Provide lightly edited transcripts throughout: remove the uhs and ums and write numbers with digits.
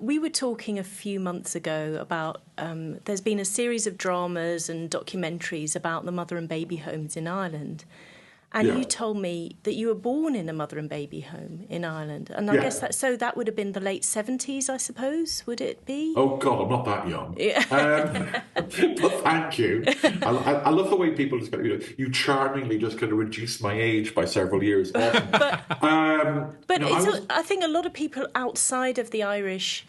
we were talking a few months ago about there's been a series of dramas and documentaries about the mother and baby homes in Ireland. And you told me that you were born in a mother and baby home in Ireland. And I guess that would have been the late 70s, I suppose, would it be? Oh, God, I'm not that young. Yeah. But thank you. I love the way people just you charmingly just kind of reduce my age by several years. But I think a lot of people outside of the Irish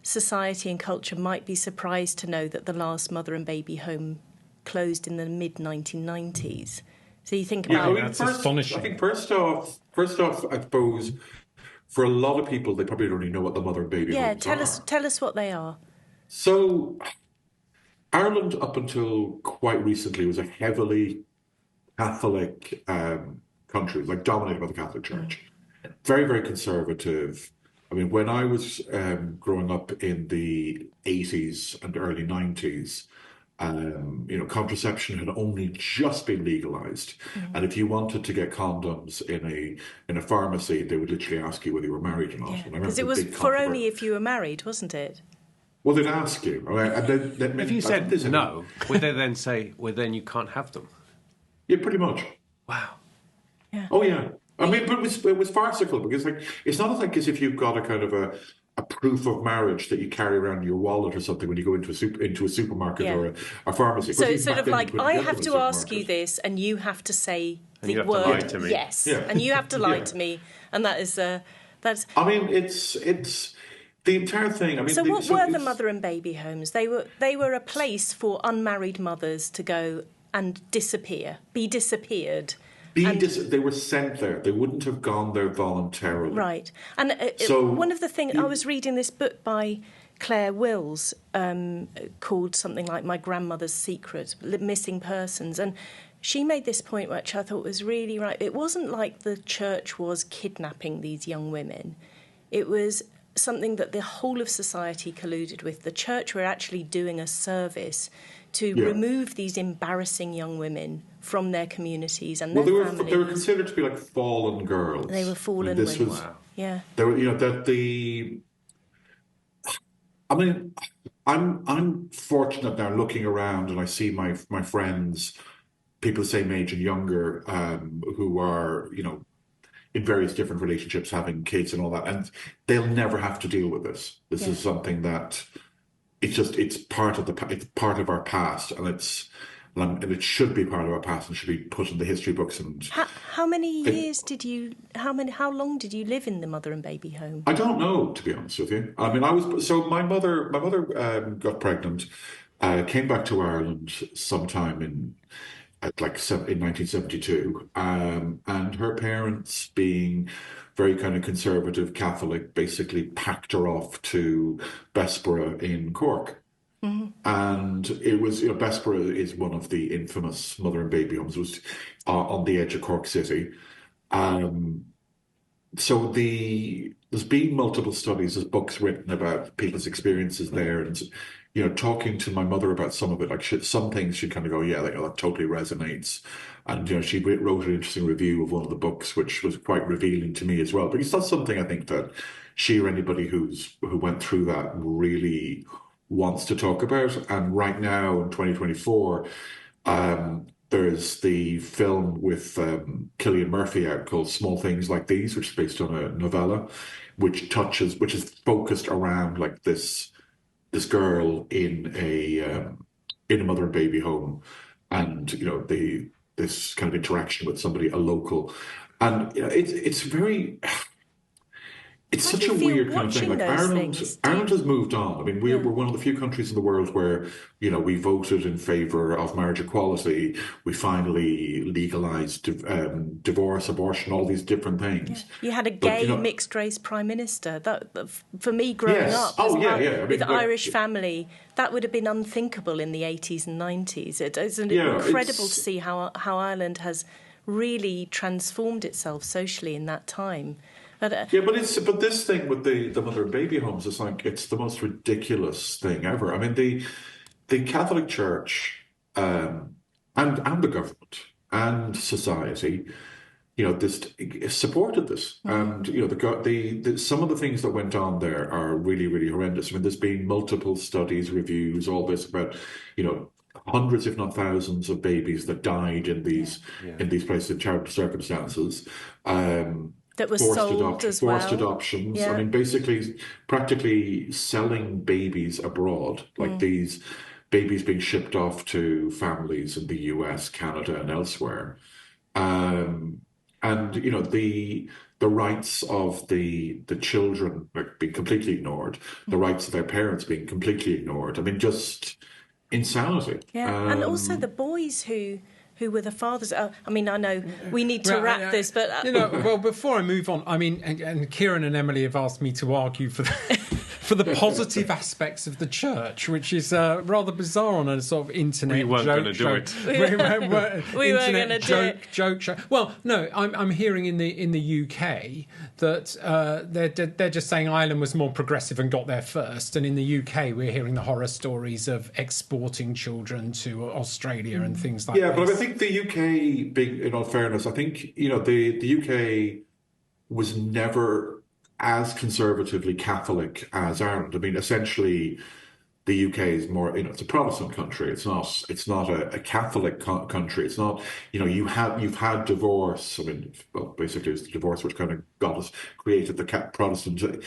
society and culture might be surprised to know that the last mother and baby home closed in the mid-1990s. So you think about... that's astonishing. I think first off, I suppose, for a lot of people, they probably don't really know what the mother and baby homes are. Tell us what they are. So, Ireland, up until quite recently, was a heavily Catholic country. It was dominated by the Catholic Church. Very, very conservative. I mean, when I was growing up in the 80s and early 90s, contraception had only just been legalized, and if you wanted to get condoms in a pharmacy, they would literally ask you whether you were married or not. Because it was for only if you were married, wasn't it? Well, they'd ask you. And then if you said no, would they then say, "Well, then you can't have them"? Yeah, pretty much. Wow. Yeah. Oh yeah. I mean, but it was farcical because it's not as if you've got a kind of a proof of marriage that you carry around in your wallet or something when you go into a supermarket or a pharmacy. So it's sort of like, I have to ask you this, and you have to say the word yes, and you have to lie to me, and that is that's. I mean, it's the entire thing. I mean, so what were the mother and baby homes? They were a place for unmarried mothers to go and be disappeared. They were sent there. They wouldn't have gone there voluntarily. Right. And one of the things... I was reading this book by Claire Wills called something like My Grandmother's Secret, Missing Persons, and she made this point which I thought was really right. It wasn't like the church was kidnapping these young women. It was something that the whole of society colluded with. The church were actually doing a service to remove these embarrassing young women from their communities and their families. They were considered to be like fallen girls. They were fallen women. Yeah. They were, I mean, I'm fortunate now looking around and I see my friends, people the same age and younger, who are, in various different relationships, having kids and all that, and they'll never have to deal with this. This is something that it's part of our past, and it should be part of our past and should be put in the history books. And how long did you live in the mother and baby home? I don't know, to be honest with you. I mean, my mother got pregnant, came back to Ireland sometime in 1972, and her parents, being very kind of conservative Catholic, basically packed her off to Bessborough in Cork. Mm-hmm. And it was, Bessborough is one of the infamous mother and baby homes. It was on the edge of Cork City. So there's been multiple studies, there's books written about people's experiences there, and talking to my mother about some of it, some things she'd kind of go, that totally resonates. And, she wrote an interesting review of one of the books, which was quite revealing to me as well. But it's not something I think that she or anybody who went through that really wants to talk about. And right now in 2024, there's the film with Cillian Murphy out called Small Things Like These, which is based on a novella, which is focused around this girl in a mother and baby home, and this kind of interaction with somebody, a local, and it's such a weird kind of thing. Ireland has moved on. I mean, we're one of the few countries in the world where, we voted in favour of marriage equality. We finally legalised divorce, abortion, all these different things. Yeah. You had a gay mixed-race prime minister. That, for me, growing up with Irish family, that would have been unthinkable in the 80s and 90s. It's incredible to see how Ireland has really transformed itself socially in that time. But this thing with the mother and baby homes is it's the most ridiculous thing ever. I mean, the Catholic Church and the government and society, this supported this, and some of the things that went on there are really, really horrendous. I mean, there's been multiple studies, reviews, all this about hundreds, if not thousands, of babies that died in these places in terrible circumstances. That was sold as well. Forced adoptions. I mean, basically, practically selling babies abroad, like these babies being shipped off to families in the US, Canada, and elsewhere. And the rights of the children being completely ignored, the rights of their parents being completely ignored. I mean, just insanity. Yeah, and also the boys who were the fathers. I mean, I know we need to wrap this, but well, before I move on, I mean, and Kieran and Emily have asked me to argue for the positive aspects of the church, which is rather bizarre on a sort of internet. We weren't going to do it. We weren't going to do it. Joke show. Well, no, I'm hearing in the UK that they're just saying Ireland was more progressive and got there first, and in the UK we're hearing the horror stories of exporting children to Australia and things like that. Yeah, but I think the UK, in all fairness, I think the UK was never as conservatively Catholic as Ireland. I mean, essentially, the UK is more, it's a Protestant country. It's not a Catholic country. It's not, you've had divorce. I mean, well, basically, it's the divorce which kind of created the Protestant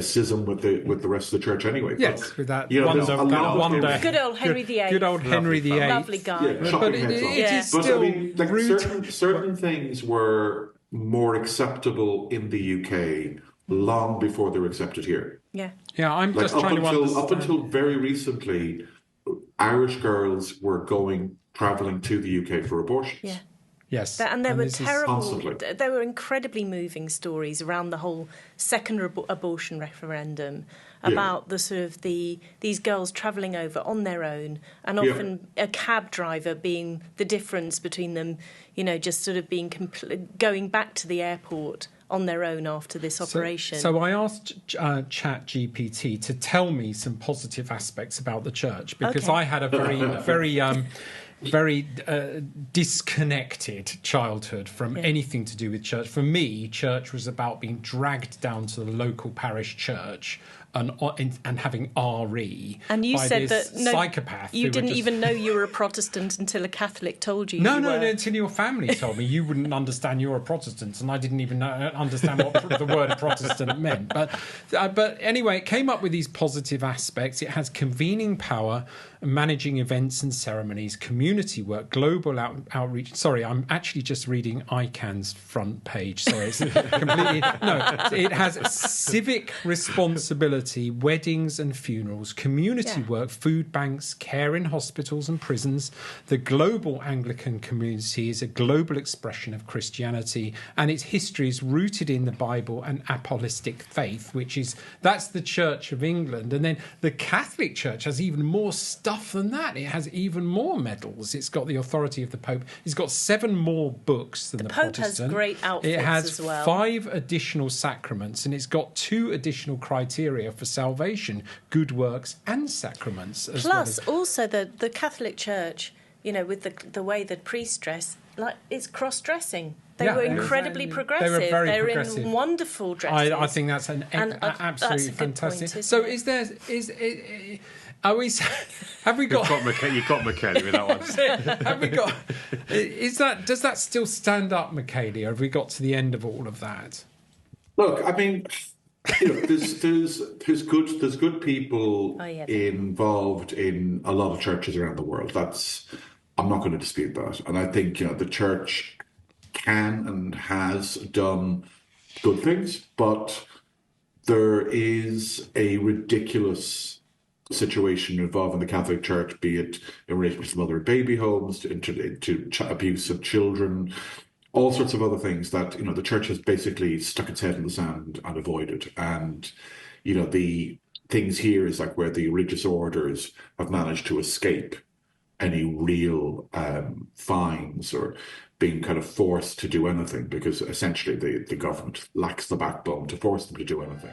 schism with the rest of the church anyway. Yes, but, with that good old Henry VIII. Good old Henry VIII. Lovely guy. Yeah, but it is still certain things were more acceptable in the UK long before they were accepted here. Yeah. Yeah, I'm just trying to understand. Up until very recently, Irish girls were travelling to the UK for abortions. Yeah. Yes. And there were there were incredibly moving stories around the whole second abortion referendum about the sort of these girls travelling over on their own, and often a cab driver being the difference between them, just sort of being going back to the airport on their own after this operation. So I asked ChatGPT to tell me some positive aspects about the church, because I had a very disconnected childhood from anything to do with church. For me, church was about being dragged down to the local parish church and having RE. And you by said this that psychopath. You didn't even know you were a Protestant until a Catholic told you. No, until your family told me. You wouldn't understand you're a Protestant, and I didn't even understand what the word Protestant meant. But anyway, it came up with these positive aspects. It has convening power, managing events and ceremonies, community work, global outreach. Sorry, I'm actually just reading ICANN's front page. Sorry, it's completely... No, it has civic responsibility, weddings and funerals, community work, food banks, care in hospitals and prisons. The global Anglican community is a global expression of Christianity, and its history is rooted in the Bible and apostolic faith, that's the Church of England. And then the Catholic Church has even more stuff than that. It has even more medals. It's got the authority of the Pope. It's got 7 more books than the Pope Protestant. Has great outfits as well. It has as well. 5 additional sacraments, and it's got 2 additional criteria for salvation: good works and sacraments. Plus, also the Catholic Church, with the way that priests dress, it's cross-dressing. They were incredibly progressive. They were very progressive. In wonderful dresses. I think that's absolutely fantastic. Point, so it? Have we got... You've got Michaela with that one. Have we got... Does that still stand up, Michaela, or have we got to the end of all of that? Look, I mean... there's good people involved in a lot of churches around the world. I'm not going to dispute that, and I think the church can and has done good things, but there is a ridiculous situation involving the Catholic Church, be it in relation to mother and baby homes, to abuse of children, all sorts of other things that, the church has basically stuck its head in the sand and avoided. And, the things here is like where the religious orders have managed to escape any real fines or being kind of forced to do anything, because essentially the government lacks the backbone to force them to do anything.